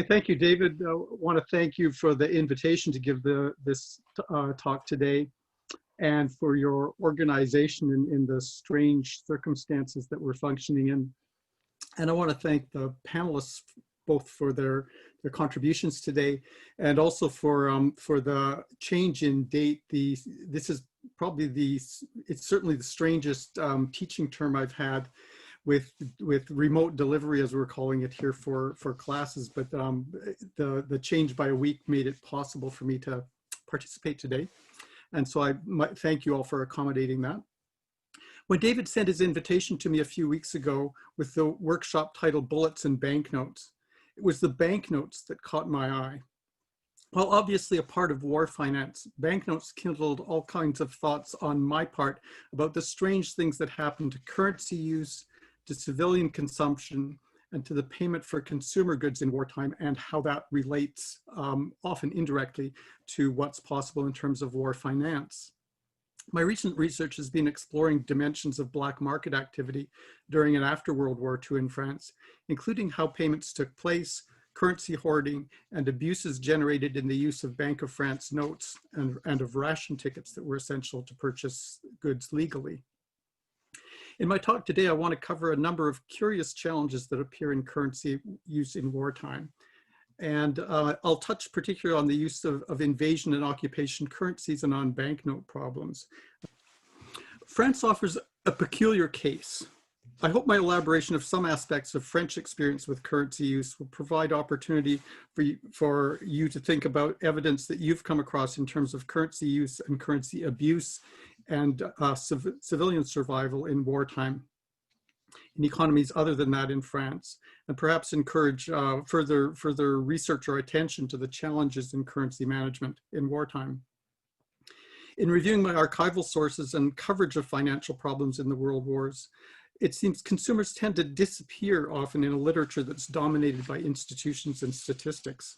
Okay, thank you, David. I want to thank you for the invitation to give this talk today and for your organization in the strange circumstances that we're functioning in. And I want to thank the panelists both for their contributions today and also for the change in date. This is probably it's certainly the strangest teaching term I've had with remote delivery, as we're calling it here for classes, but the change by a week made it possible for me to participate today. And so I might thank you all for accommodating that. When David sent his invitation to me a few weeks ago with the workshop titled Bullets and Banknotes, it was the banknotes that caught my eye. While obviously a part of war finance, banknotes kindled all kinds of thoughts on my part about the strange things that happen to currency use, to civilian consumption, and to the payment for consumer goods in wartime, and how that relates often indirectly to what's possible in terms of war finance. My recent research has been exploring dimensions of black market activity during and after World War II in France, including how payments took place, currency hoarding, and abuses generated in the use of Bank of France notes and of ration tickets that were essential to purchase goods legally. In my talk today, I want to cover a number of curious challenges that appear in currency use in wartime. And I'll touch particularly on the use of invasion and occupation currencies and on banknote problems. France offers a peculiar case. I hope my elaboration of some aspects of French experience with currency use will provide opportunity for you to think about evidence that you've come across in terms of currency use and currency abuse and civilian survival in wartime in economies other than that in France, and perhaps encourage further research or attention to the challenges in currency management in wartime. In reviewing my archival sources and coverage of financial problems in the world wars, it seems consumers tend to disappear often in a literature that's dominated by institutions and statistics.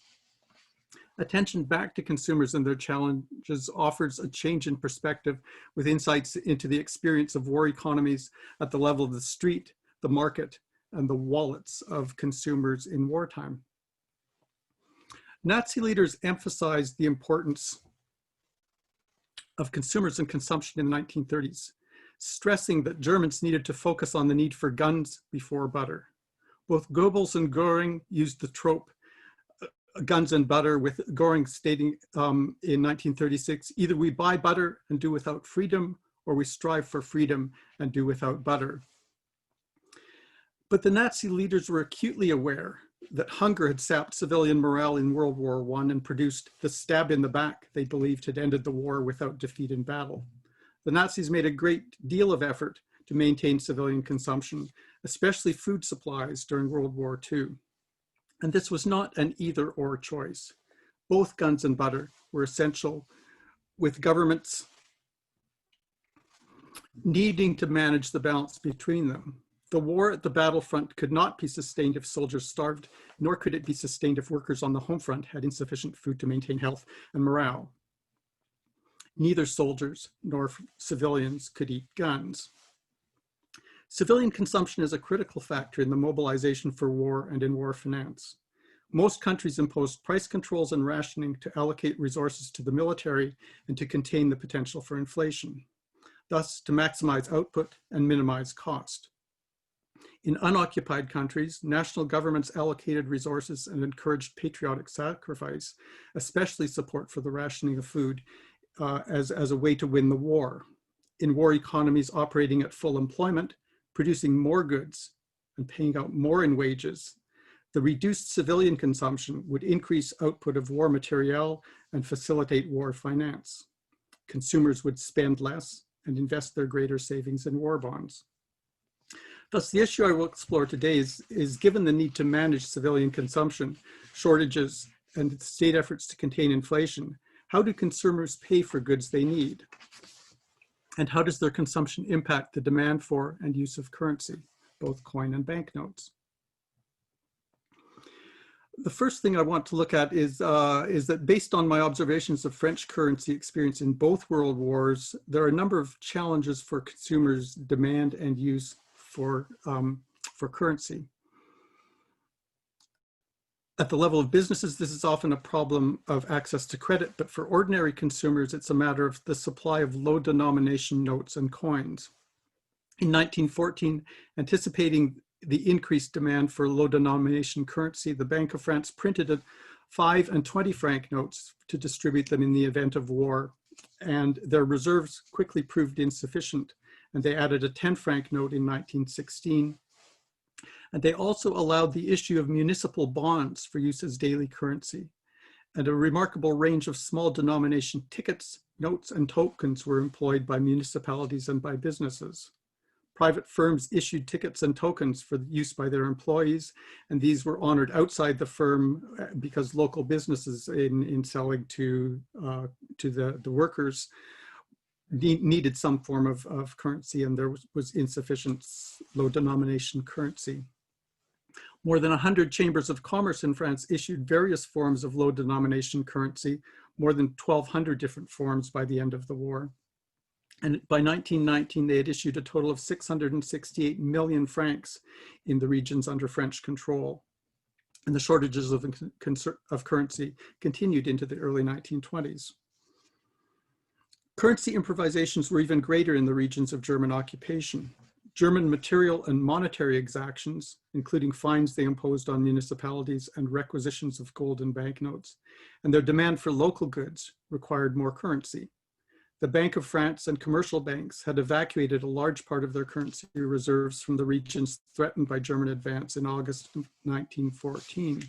Attention back to consumers and their challenges offers a change in perspective with insights into the experience of war economies at the level of the street, the market, and the wallets of consumers in wartime. Nazi leaders emphasized the importance of consumers and consumption in the 1930s, stressing that Germans needed to focus on the need for guns before butter. Both Goebbels and Goering used the trope guns and butter, with Goering stating in 1936, either we buy butter and do without freedom, or we strive for freedom and do without butter. But the Nazi leaders were acutely aware that hunger had sapped civilian morale in World War I and produced the stab in the back they believed had ended the war without defeat in battle. The Nazis made a great deal of effort to maintain civilian consumption, especially food supplies during World War II. And this was not an either-or choice. Both guns and butter were essential, with governments needing to manage the balance between them. The war at the battlefront could not be sustained if soldiers starved, nor could it be sustained if workers on the home front had insufficient food to maintain health and morale. Neither soldiers nor civilians could eat guns. Civilian consumption is a critical factor in the mobilization for war and in war finance. Most countries imposed price controls and rationing to allocate resources to the military and to contain the potential for inflation, thus to maximize output and minimize cost. In unoccupied countries, national governments allocated resources and encouraged patriotic sacrifice, especially support for the rationing of food as a way to win the war. In war economies operating at full employment, producing more goods and paying out more in wages, the reduced civilian consumption would increase output of war materiel and facilitate war finance. Consumers would spend less and invest their greater savings in war bonds. Thus, the issue I will explore today is given the need to manage civilian consumption, shortages, and state efforts to contain inflation, how do consumers pay for goods they need? And how does their consumption impact the demand for and use of currency, both coin and banknotes? The first thing I want to look at is that based on my observations of French currency experience in both world wars, there are a number of challenges for consumers' demand and use for currency. At the level of businesses, this is often a problem of access to credit, but for ordinary consumers, it's a matter of the supply of low denomination notes and coins. In 1914, anticipating the increased demand for low denomination currency, the Bank of France printed 5 and 20 franc notes to distribute them in the event of war, and their reserves quickly proved insufficient, and they added a 10 franc note in 1916. And they also allowed the issue of municipal bonds for use as daily currency. And a remarkable range of small denomination tickets, notes, and tokens were employed by municipalities and by businesses. Private firms issued tickets and tokens for use by their employees, and these were honored outside the firm because local businesses in selling to the workers needed some form of currency, and there was insufficient low denomination currency. More than 100 chambers of commerce in France issued various forms of low denomination currency, more than 1,200 different forms by the end of the war. And by 1919, they had issued a total of 668 million francs in the regions under French control. And the shortages of currency continued into the early 1920s. Currency improvisations were even greater in the regions of German occupation. German material and monetary exactions, including fines they imposed on municipalities and requisitions of gold and banknotes, and their demand for local goods required more currency. The Bank of France and commercial banks had evacuated a large part of their currency reserves from the regions threatened by German advance in August of 1914.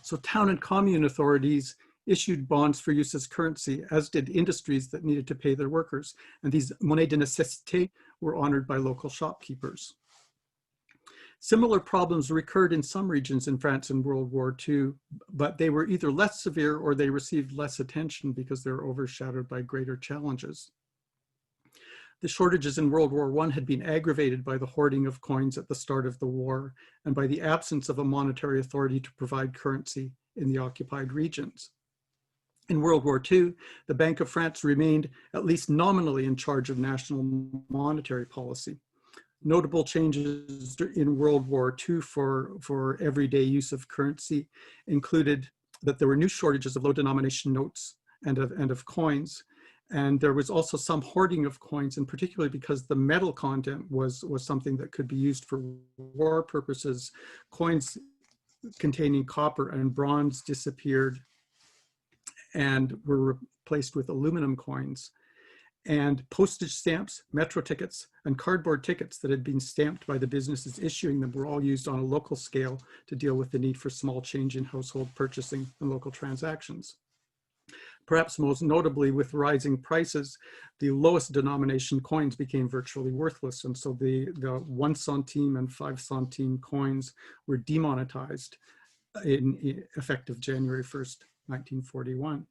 So town and commune authorities issued bonds for use as currency, as did industries that needed to pay their workers. And these monnaies de nécessité were honored by local shopkeepers. Similar problems recurred in some regions in France in World War II, but they were either less severe or they received less attention because they were overshadowed by greater challenges. The shortages in World War I had been aggravated by the hoarding of coins at the start of the war and by the absence of a monetary authority to provide currency in the occupied regions. In World War II, the Bank of France remained at least nominally in charge of national monetary policy. Notable changes in World War II for everyday use of currency included that there were new shortages of low denomination notes and of coins. And there was also some hoarding of coins, and particularly because the metal content was something that could be used for war purposes. Coins containing copper and bronze disappeared and were replaced with aluminum coins. And postage stamps, metro tickets, and cardboard tickets that had been stamped by the businesses issuing them were all used on a local scale to deal with the need for small change in household purchasing and local transactions. Perhaps most notably, with rising prices, the lowest denomination coins became virtually worthless. And so the 1 centime and 5 centime coins were demonetized in effective January 1st, 1941.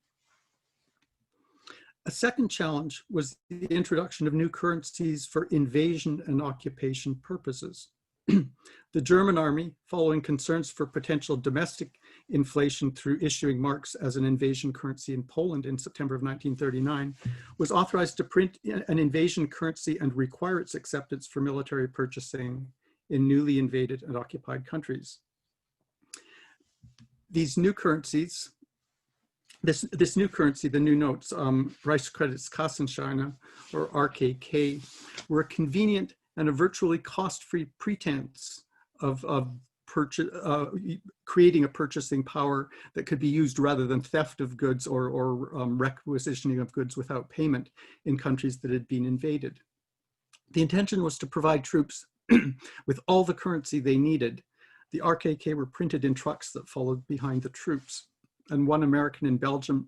A second challenge was the introduction of new currencies for invasion and occupation purposes. The German army, following concerns for potential domestic inflation through issuing marks as an invasion currency in Poland in September of 1939, was authorized to print an invasion currency and require its acceptance for military purchasing in newly invaded and occupied countries. These new currencies, this new currency, the new notes, Reichskreditskassenscheine, or RKK, were a convenient and a virtually cost-free pretense of creating a purchasing power that could be used rather than theft of goods or requisitioning of goods without payment in countries that had been invaded. The intention was to provide troops with all the currency they needed. The RKK were printed in trucks that followed behind the troops. And one American in Belgium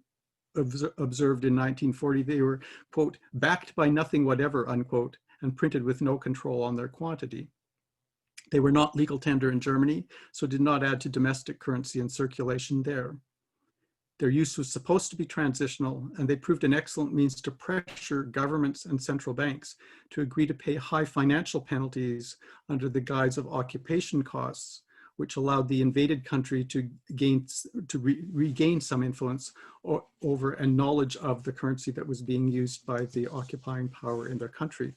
observed in 1940, they were, quote, backed by nothing whatever, unquote, and printed with no control on their quantity. They were not legal tender in Germany, so did not add to domestic currency and circulation there. Their use was supposed to be transitional, and they proved an excellent means to pressure governments and central banks to agree to pay high financial penalties under the guise of occupation costs, which allowed the invaded country to regain some influence over and knowledge of the currency that was being used by the occupying power in their country.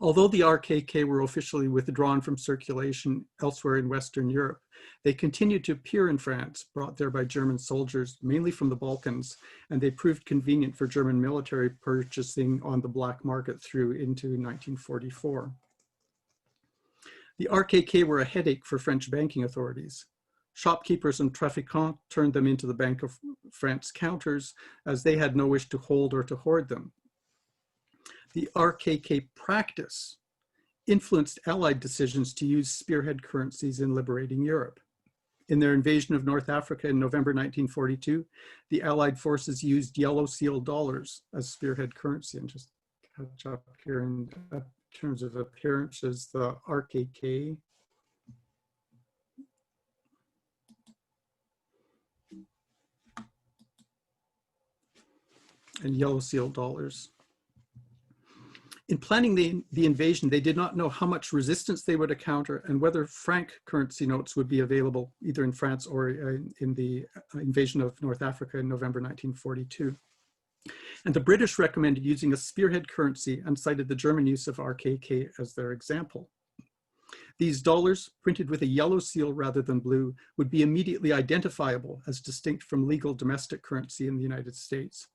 Although the RKK were officially withdrawn from circulation elsewhere in Western Europe, they continued to appear in France, brought there by German soldiers, mainly from the Balkans, and they proved convenient for German military purchasing on the black market through into 1944. The RKK were a headache for French banking authorities. Shopkeepers and trafiquants turned them into the Bank of France counters as they had no wish to hold or to hoard them. The RKK practice influenced Allied decisions to use spearhead currencies in liberating Europe. In their invasion of North Africa in November 1942, the Allied forces used yellow seal dollars as spearhead currency. And just catch up here in terms of appearances, the RKK. And yellow seal dollars. In planning the invasion, they did not know how much resistance they would encounter and whether franc currency notes would be available either in France or in the invasion of North Africa in November 1942. And the British recommended using a spearhead currency and cited the German use of RKK as their example. These dollars, printed with a yellow seal rather than blue, would be immediately identifiable as distinct from legal domestic currency in the United States.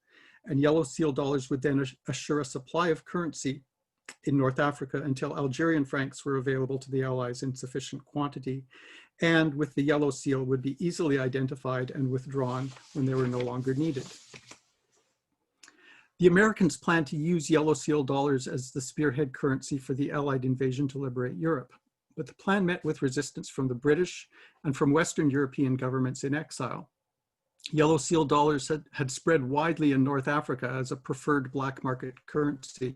And yellow seal dollars would then assure a supply of currency in North Africa until Algerian francs were available to the Allies in sufficient quantity, and with the yellow seal would be easily identified and withdrawn when they were no longer needed. The Americans planned to use yellow seal dollars as the spearhead currency for the Allied invasion to liberate Europe, but the plan met with resistance from the British and from Western European governments in exile. Yellow seal dollars had spread widely in North Africa as a preferred black market currency.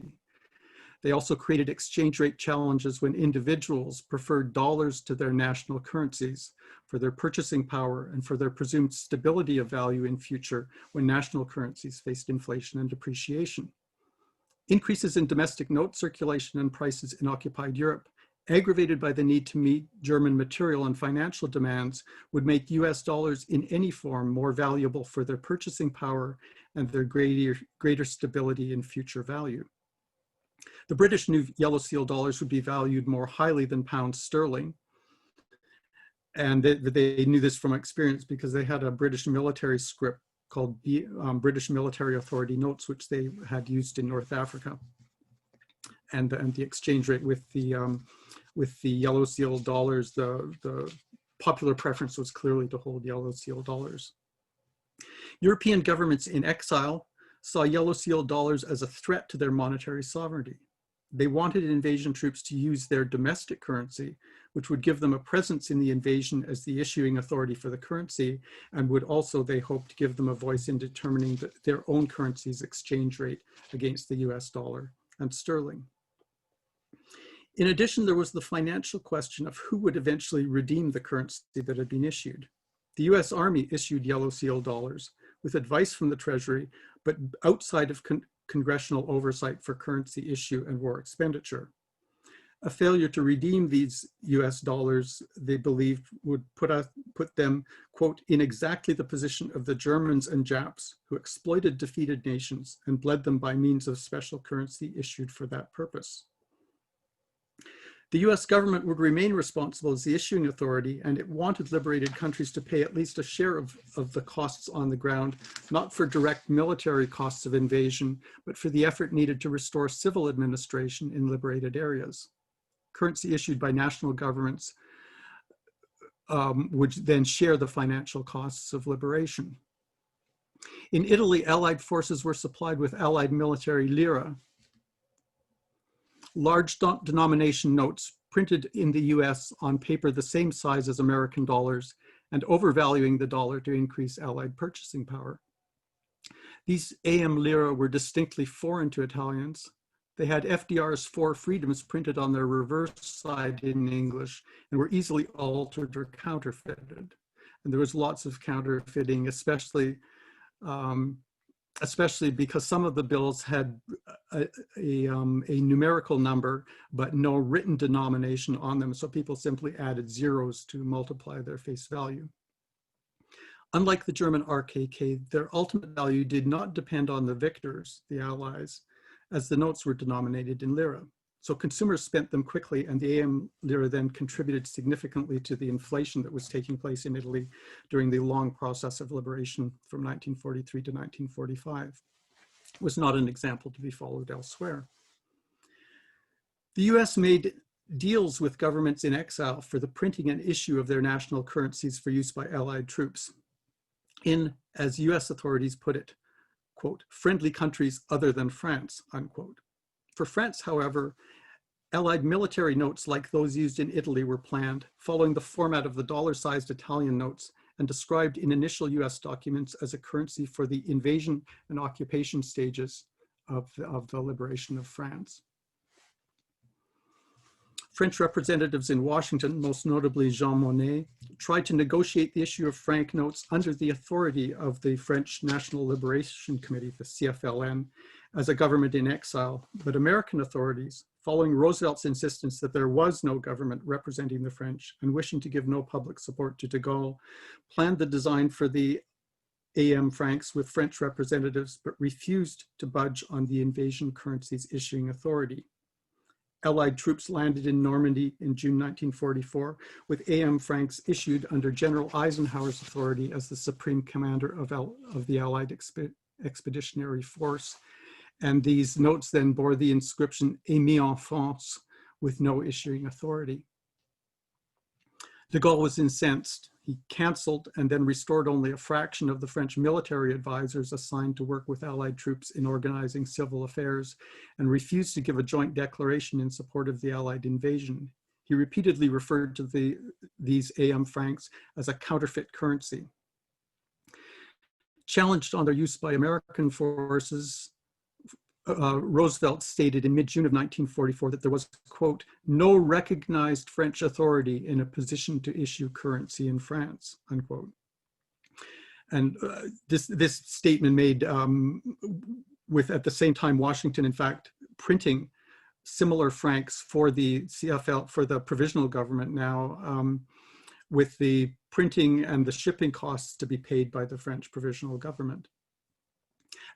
They also created exchange rate challenges when individuals preferred dollars to their national currencies for their purchasing power and for their presumed stability of value in future when national currencies faced inflation and depreciation. Increases in domestic note circulation and prices in occupied Europe, aggravated by the need to meet German material and financial demands, would make US dollars in any form more valuable for their purchasing power and their greater stability in future value. The British knew yellow seal dollars would be valued more highly than pounds sterling. And they knew this from experience because they had a British military scrip called British Military Authority Notes, which they had used in North Africa. And the exchange rate with the yellow seal dollars, the popular preference was clearly to hold yellow seal dollars. European governments in exile saw yellow seal dollars as a threat to their monetary sovereignty. They wanted invasion troops to use their domestic currency, which would give them a presence in the invasion as the issuing authority for the currency, and would also, they hoped, give them a voice in determining their own currency's exchange rate against the US dollar and sterling. In addition, there was the financial question of who would eventually redeem the currency that had been issued. The US Army issued yellow seal dollars with advice from the Treasury, but outside of congressional oversight for currency issue and war expenditure. A failure to redeem these US dollars, they believed, would put them, quote, in exactly the position of the Germans and Japs who exploited defeated nations and bled them by means of special currency issued for that purpose. The US government would remain responsible as the issuing authority, and it wanted liberated countries to pay at least a share of the costs on the ground, not for direct military costs of invasion, but for the effort needed to restore civil administration in liberated areas. Currency issued by national governments would then share the financial costs of liberation. In Italy, Allied forces were supplied with Allied military lira, large denomination notes printed in the US on paper the same size as American dollars and overvaluing the dollar to increase Allied purchasing power. These AM lira were distinctly foreign to Italians. They had FDR's 4 freedoms printed on their reverse side in English and were easily altered or counterfeited. And there was lots of counterfeiting, especially because some of the bills had a numerical number, but no written denomination on them. So people simply added zeros to multiply their face value. Unlike the German RKK, their ultimate value did not depend on the victors, the Allies, as the notes were denominated in lira. So consumers spent them quickly, and the AM lira then contributed significantly to the inflation that was taking place in Italy during the long process of liberation from 1943 to 1945. It was not an example to be followed elsewhere. The US made deals with governments in exile for the printing and issue of their national currencies for use by Allied troops in, as US authorities put it, quote, friendly countries other than France, unquote. For France, however, Allied military notes like those used in Italy were planned, following the format of the dollar-sized Italian notes and described in initial US documents as a currency for the invasion and occupation stages of the liberation of France. French representatives in Washington, most notably Jean Monnet, tried to negotiate the issue of franc notes under the authority of the French National Liberation Committee, the CFLN, as a government in exile. But American authorities, following Roosevelt's insistence that there was no government representing the French and wishing to give no public support to de Gaulle, planned the design for the AM francs with French representatives, but refused to budge on the invasion currency's issuing authority. Allied troops landed in Normandy in June 1944 with AM francs issued under General Eisenhower's authority as the supreme commander of the Allied Expeditionary Force. And these notes then bore the inscription "Émis en France" with no issuing authority. De Gaulle was incensed. He canceled and then restored only a fraction of the French military advisors assigned to work with Allied troops in organizing civil affairs and refused to give a joint declaration in support of the Allied invasion. He repeatedly referred to these AM francs as a counterfeit currency. Challenged on their use by American forces, Roosevelt stated in mid-June of 1944 that there was, quote, no recognized French authority in a position to issue currency in France, unquote. And this statement made with, at the same time, Washington, in fact, printing similar francs for the CFL, for the provisional government now, with the printing and the shipping costs to be paid by the French provisional government.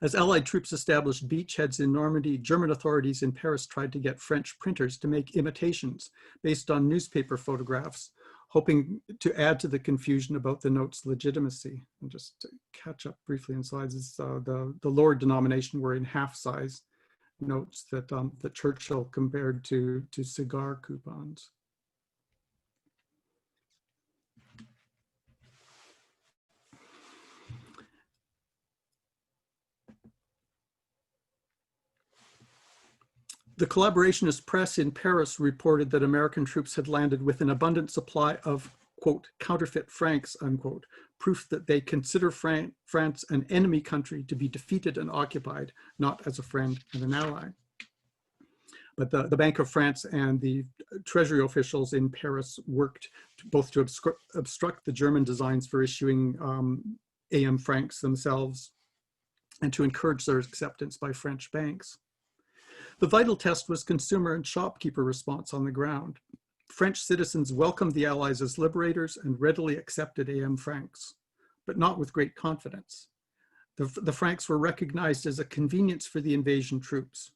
As Allied troops established beachheads in Normandy, German authorities in Paris tried to get French printers to make imitations based on newspaper photographs, hoping to add to the confusion about the note's legitimacy. And just to catch up briefly in slides, the lower denomination were in half-size notes that, that Churchill compared to cigar coupons. The collaborationist press in Paris reported that American troops had landed with an abundant supply of, quote, counterfeit francs, unquote, proof that they consider France an enemy country to be defeated and occupied, not as a friend and an ally. But the Bank of France and the Treasury officials in Paris worked both to obstruct the German designs for issuing AM francs themselves and to encourage their acceptance by French banks. The vital test was consumer and shopkeeper response on the ground. French citizens welcomed the Allies as liberators and readily accepted AM francs, but not with great confidence. The francs were recognized as a convenience for the invasion troops.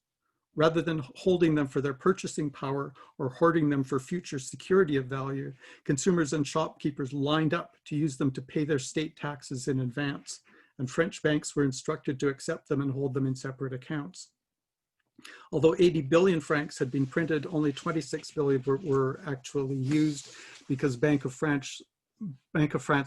Rather than holding them for their purchasing power or hoarding them for future security of value, consumers and shopkeepers lined up to use them to pay their state taxes in advance, and French banks were instructed to accept them and hold them in separate accounts. Although 80 billion francs had been printed, only 26 billion were actually used because Bank of France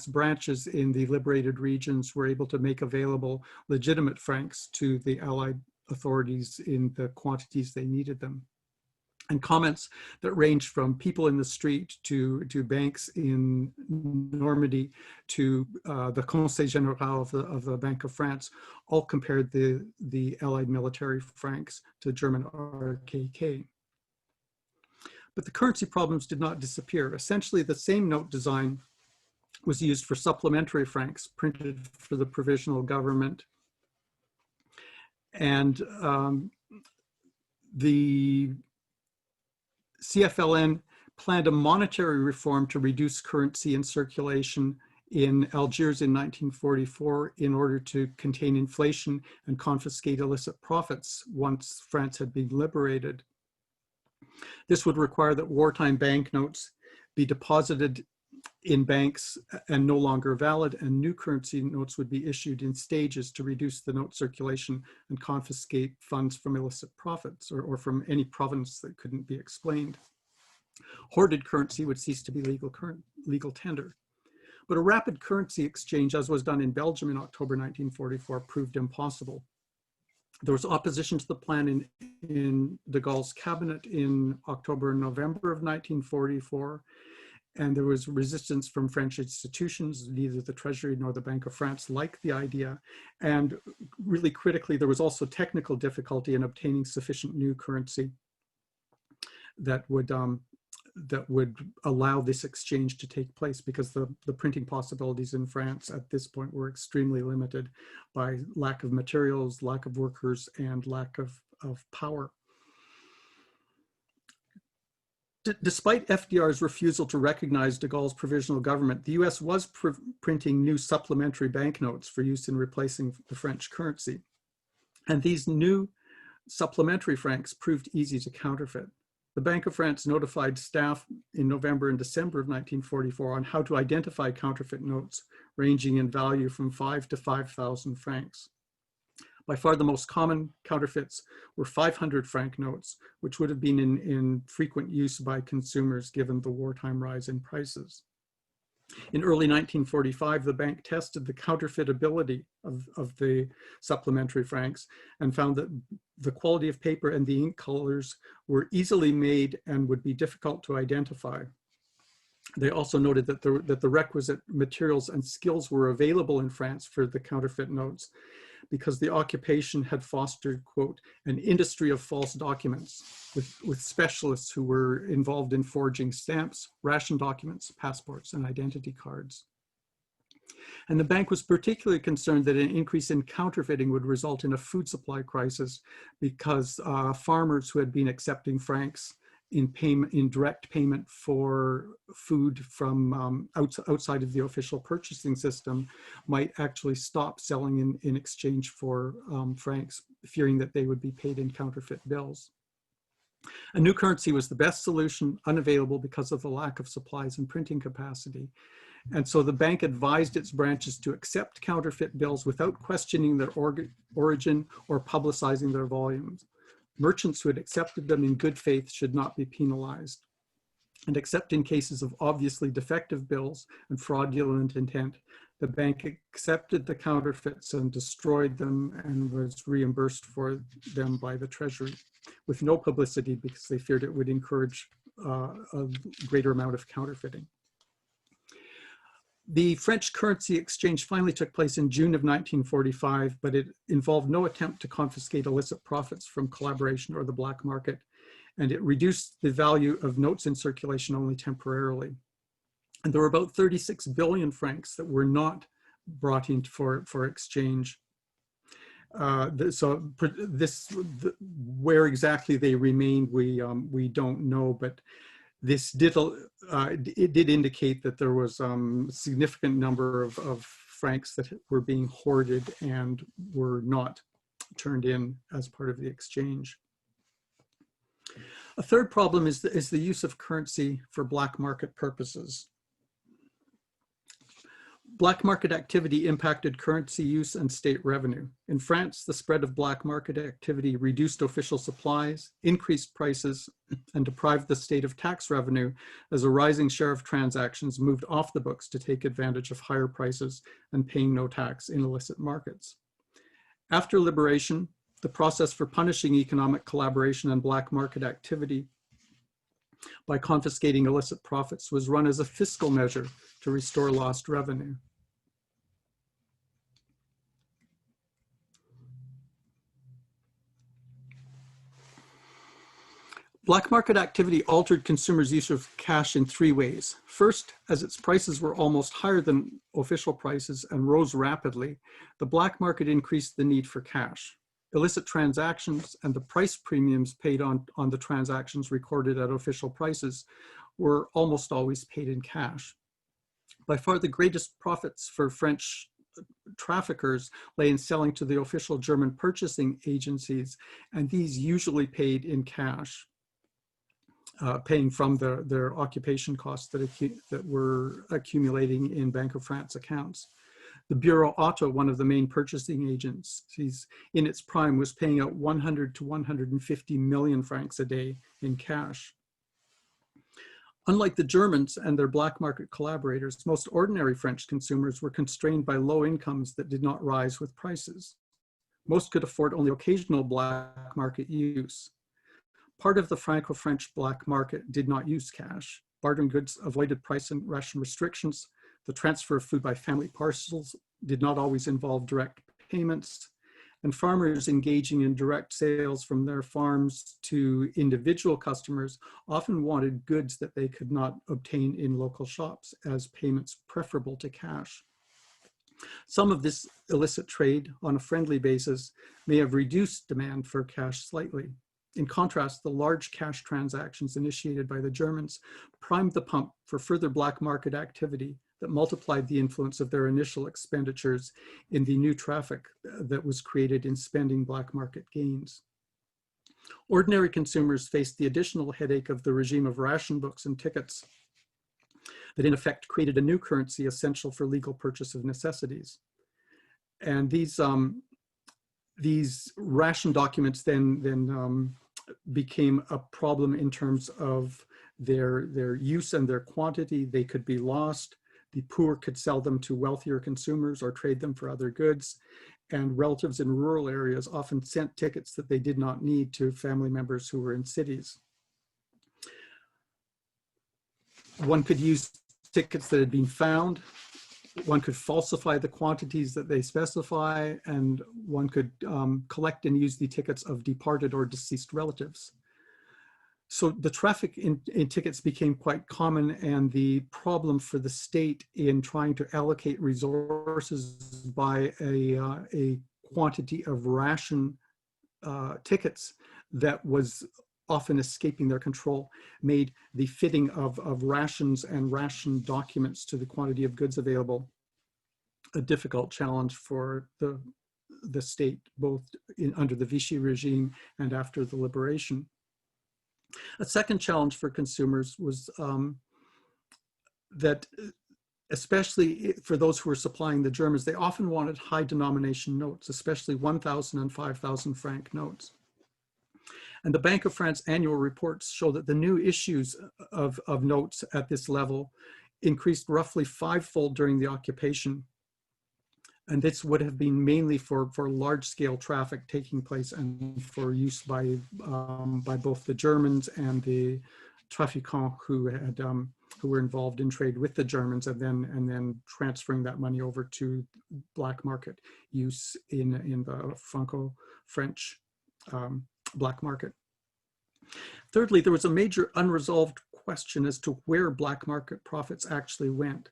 branches in the liberated regions were able to make available legitimate francs to the Allied authorities in the quantities they needed them. And comments that ranged from people in the street to banks in Normandy to the Conseil Général of the Bank of France all compared the Allied military francs to German RKK. But the currency problems did not disappear. Essentially, the same note design was used for supplementary francs printed for the provisional government. And the CFLN planned a monetary reform to reduce currency in circulation in Algiers in 1944 in order to contain inflation and confiscate illicit profits once France had been liberated. This would require that wartime banknotes be deposited in banks and no longer valid, and new currency notes would be issued in stages to reduce the note circulation and confiscate funds from illicit profits or from any provenance that couldn't be explained. Hoarded currency would cease to be legal tender. But a rapid currency exchange, as was done in Belgium in October 1944, proved impossible. There was opposition to the plan in de Gaulle's cabinet in October and November of 1944, and there was resistance from French institutions. Neither the Treasury nor the Bank of France liked the idea. And really critically, there was also technical difficulty in obtaining sufficient new currency that would allow this exchange to take place, because the printing possibilities in France at this point were extremely limited by lack of materials, lack of workers, and lack of power. Despite FDR's refusal to recognize de Gaulle's provisional government, the US was printing new supplementary banknotes for use in replacing the French currency. And these new supplementary francs proved easy to counterfeit. The Bank of France notified staff in November and December of 1944 on how to identify counterfeit notes ranging in value from 5 to 5,000 francs. By far the most common counterfeits were 500 franc notes, which would have been in frequent use by consumers given the wartime rise in prices. In early 1945, the bank tested the counterfeitability of the supplementary francs and found that the quality of paper and the ink colors were easily made and would be difficult to identify. They also noted that the requisite materials and skills were available in France for the counterfeit notes, because the occupation had fostered, quote, an industry of false documents with specialists who were involved in forging stamps, ration documents, passports, and identity cards. And the bank was particularly concerned that an increase in counterfeiting would result in a food supply crisis, because farmers who had been accepting francs in direct payment for food from outside of the official purchasing system might actually stop selling in exchange for francs, fearing that they would be paid in counterfeit bills. A new currency was the best solution, unavailable because of the lack of supplies and printing capacity. And so the bank advised its branches to accept counterfeit bills without questioning their origin or publicizing their volumes. Merchants who had accepted them in good faith should not be penalized. And except in cases of obviously defective bills and fraudulent intent, the bank accepted the counterfeits and destroyed them and was reimbursed for them by the Treasury with no publicity, because they feared it would encourage a greater amount of counterfeiting. The French currency exchange finally took place in June of 1945, but it involved no attempt to confiscate illicit profits from collaboration or the black market, and it reduced the value of notes in circulation only temporarily. And there were about 36 billion francs that were not brought in for exchange. Where exactly they remained, we don't know, but this did indicate that there was a significant number of francs that were being hoarded and were not turned in as part of the exchange. A third problem is the use of currency for black market purposes. Black market activity impacted currency use and state revenue. In France, the spread of black market activity reduced official supplies, increased prices, and deprived the state of tax revenue as a rising share of transactions moved off the books to take advantage of higher prices and paying no tax in illicit markets. After liberation, the process for punishing economic collaboration and black market activity by confiscating illicit profits was run as a fiscal measure to restore lost revenue. Black market activity altered consumers' use of cash in three ways. First, as its prices were almost higher than official prices and rose rapidly, the black market increased the need for cash. Illicit transactions and the price premiums paid on the transactions recorded at official prices were almost always paid in cash. By far the greatest profits for French traffickers lay in selling to the official German purchasing agencies, and these usually paid in cash. paying from their occupation costs that were accumulating in Bank of France accounts. The Bureau Otto, one of the main purchasing agencies in its prime, was paying out 100 to 150 million francs a day in cash. Unlike the Germans and their black market collaborators, most ordinary French consumers were constrained by low incomes that did not rise with prices. Most could afford only occasional black market use. Part of the Franco-French black market did not use cash. Bartering goods avoided price and ration restrictions. The transfer of food by family parcels did not always involve direct payments. And farmers engaging in direct sales from their farms to individual customers often wanted goods that they could not obtain in local shops as payments preferable to cash. Some of this illicit trade on a friendly basis may have reduced demand for cash slightly. In contrast, the large cash transactions initiated by the Germans primed the pump for further black market activity that multiplied the influence of their initial expenditures in the new traffic that was created in spending black market gains. Ordinary consumers faced the additional headache of the regime of ration books and tickets that in effect created a new currency essential for legal purchase of necessities. And these ration documents then became a problem in terms of their use and their quantity. They could be lost. The poor could sell them to wealthier consumers or trade them for other goods. And relatives in rural areas often sent tickets that they did not need to family members who were in cities. One could use tickets that had been found. One could falsify the quantities that they specify, and one could collect and use the tickets of departed or deceased relatives. So the traffic in tickets became quite common, and the problem for the state in trying to allocate resources by a quantity of ration tickets that was often escaping their control made the fitting of rations and ration documents to the quantity of goods available a difficult challenge for the state, both under the Vichy regime and after the liberation. A second challenge for consumers was that, especially for those who were supplying the Germans, they often wanted high denomination notes, especially 1,000 and 5,000 franc notes. And the Bank of France annual reports show that the new issues of notes at this level increased roughly fivefold during the occupation. And this would have been mainly for large-scale traffic taking place and for use by both the Germans and the trafiquants who were involved in trade with the Germans, and then transferring that money over to black market use in the Franco-French black market. Thirdly, there was a major unresolved question as to where black market profits actually went.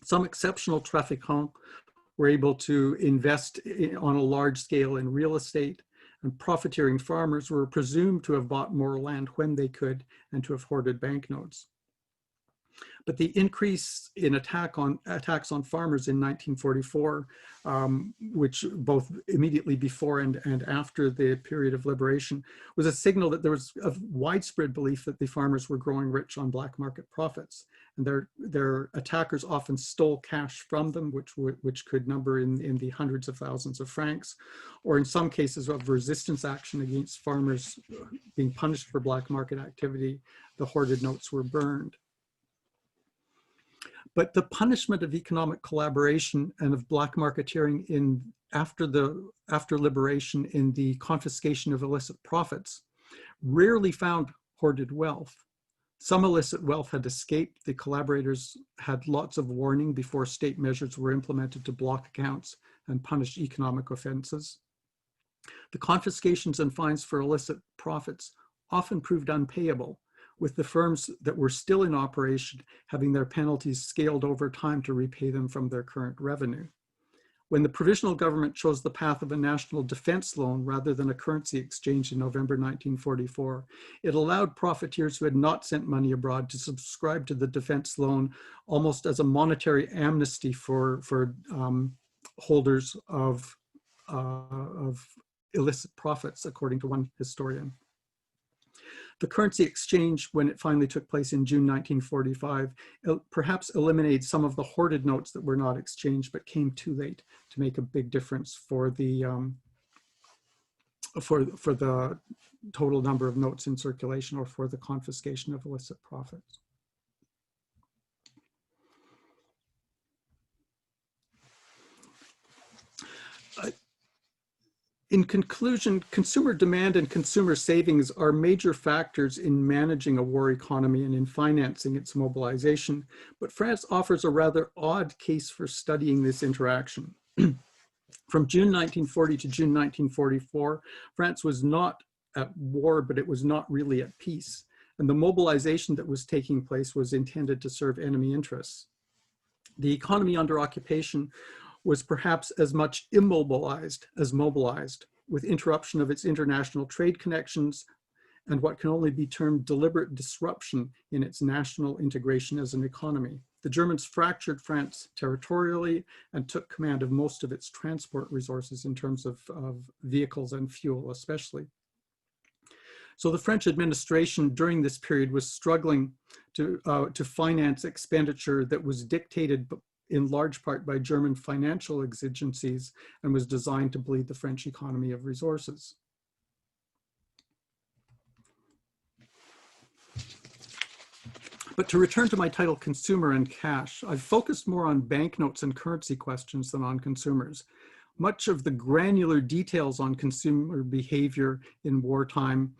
Some exceptional trafiquants were able to invest on a large scale in real estate, and profiteering farmers were presumed to have bought more land when they could and to have hoarded banknotes. But the increase in attacks on farmers in 1944, which both immediately before and after the period of liberation, was a signal that there was a widespread belief that the farmers were growing rich on black market profits. And their attackers often stole cash from them, which could number in the hundreds of thousands of francs, or in some cases of resistance action against farmers being punished for black market activity, the hoarded notes were burned. But the punishment of economic collaboration and of black marketeering after liberation in the confiscation of illicit profits rarely found hoarded wealth. Some illicit wealth had escaped. The collaborators had lots of warning before state measures were implemented to block accounts and punish economic offenses. The confiscations and fines for illicit profits often proved unpayable, with the firms that were still in operation having their penalties scaled over time to repay them from their current revenue. When the provisional government chose the path of a national defense loan rather than a currency exchange in November 1944, it allowed profiteers who had not sent money abroad to subscribe to the defense loan almost as a monetary amnesty for holders of illicit profits, according to one historian. The currency exchange, when it finally took place in June 1945, perhaps eliminated some of the hoarded notes that were not exchanged, but came too late to make a big difference for the total number of notes in circulation or for the confiscation of illicit profits. In conclusion, consumer demand and consumer savings are major factors in managing a war economy and in financing its mobilization, but France offers a rather odd case for studying this interaction. From June 1940 to June 1944, France was not at war, but it was not really at peace. And the mobilization that was taking place was intended to serve enemy interests. The economy under occupation was perhaps as much immobilized as mobilized, with interruption of its international trade connections and what can only be termed deliberate disruption in its national integration as an economy. The Germans fractured France territorially and took command of most of its transport resources in terms of vehicles and fuel especially. So the French administration during this period was struggling to finance expenditure that was dictated in large part by German financial exigencies and was designed to bleed the French economy of resources. But to return to my title, Consumer and Cash, I've focused more on banknotes and currency questions than on consumers. Much of the granular details on consumer behavior in wartime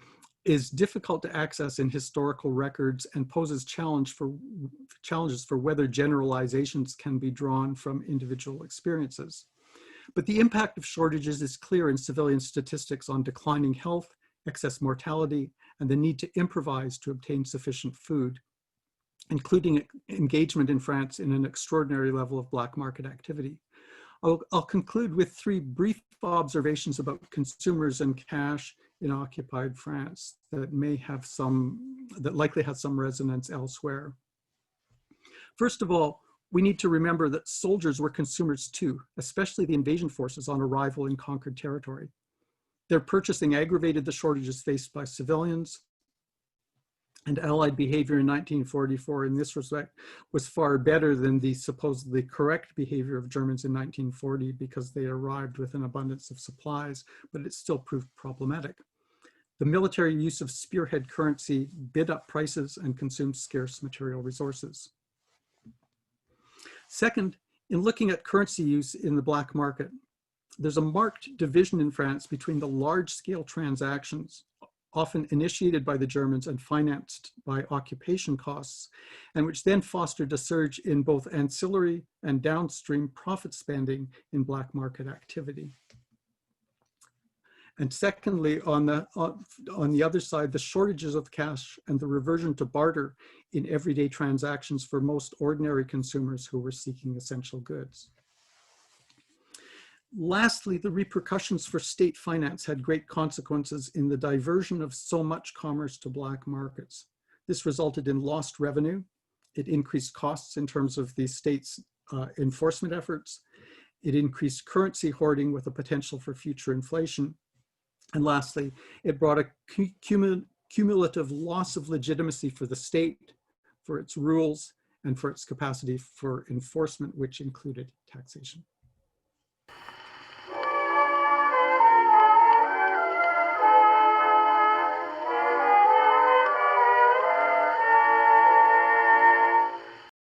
is difficult to access in historical records and poses challenges for whether generalizations can be drawn from individual experiences. But the impact of shortages is clear in civilian statistics on declining health, excess mortality, and the need to improvise to obtain sufficient food, including engagement in France in an extraordinary level of black market activity. I'll conclude with 3 brief observations about consumers and cash in occupied France that likely have some resonance elsewhere. First of all, we need to remember that soldiers were consumers too, especially the invasion forces on arrival in conquered territory. Their purchasing aggravated the shortages faced by civilians, and Allied behavior in 1944 in this respect was far better than the supposedly correct behavior of Germans in 1940 because they arrived with an abundance of supplies, but it still proved problematic. The military use of spearhead currency bid up prices and consumed scarce material resources. Second, in looking at currency use in the black market, there's a marked division in France between the large-scale transactions often initiated by the Germans and financed by occupation costs, and which then fostered a surge in both ancillary and downstream profit spending in black market activity. And secondly, on the other side, the shortages of cash and the reversion to barter in everyday transactions for most ordinary consumers who were seeking essential goods. Lastly, the repercussions for state finance had great consequences in the diversion of so much commerce to black markets. This resulted in lost revenue. It increased costs in terms of the state's enforcement efforts. It increased currency hoarding with a potential for future inflation. And lastly, it brought a cumulative loss of legitimacy for the state, for its rules, and for its capacity for enforcement, which included taxation.